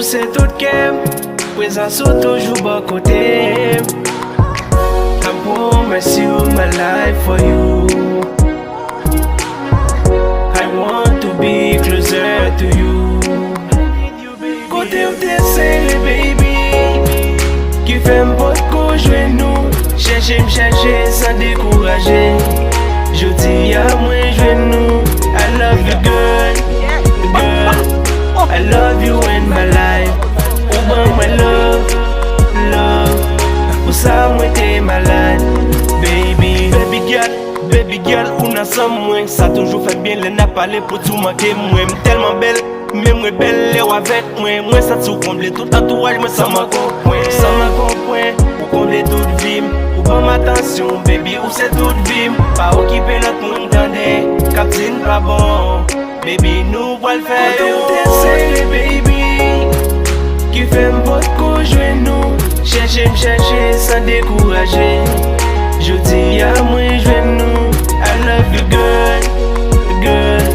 c'est tout kem, présence ou toujours bon côté. I promise you my life for you. I want to be closer to you. Côté où t'es serré, baby, qui fait m'pot qu'on joue nous. Chercher sans décourager. Je dis à moi je nous. I love you girl, girl. I love you in my life. Oh ben my love, love. Pour ça moi t'es malade, baby. Baby girl, ou ensemble moi. Ça toujours fait bien, les n'a parlé pour tout manquer. Moi tellement belle, même moi belle et avec moi. Moi ça tout comblé, tout entourage, moi ça m'a compris. Ça m'a compris, pour combler toute vie. Ou bon attention, baby, ou c'est toute vie. Pas occuper notre monde dans des captines pas bon. Baby, nous va le faire. T'es serré, baby, qui fait m'pot qu'on joue nous. Chercher sans décourager. Je dis à moi je nous. I love you girl, girl.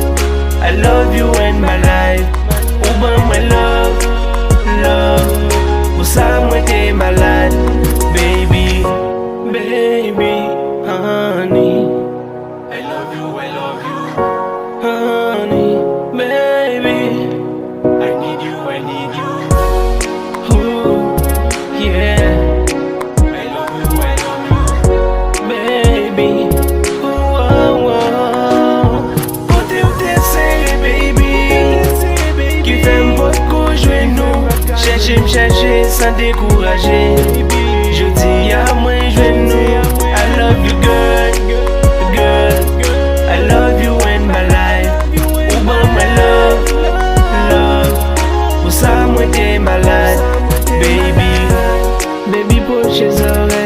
I love you in my life. Oh ben my love, love. Pour ça moi t'es malade, baby, baby, honey. I love you, honey, baby. I need you. Ooh, yeah. I love you, baby. Ooh, oh, oh. Côté où t'es serré, baby, qui fait m'pot qu'on joue nous. Chercher sans décourager. Je dis à moi je nous. I love you girl, girl. I love you in my life. Oh ben my love, love. Pour ça moi t'es malade, baby, baby, pour chez oreilles.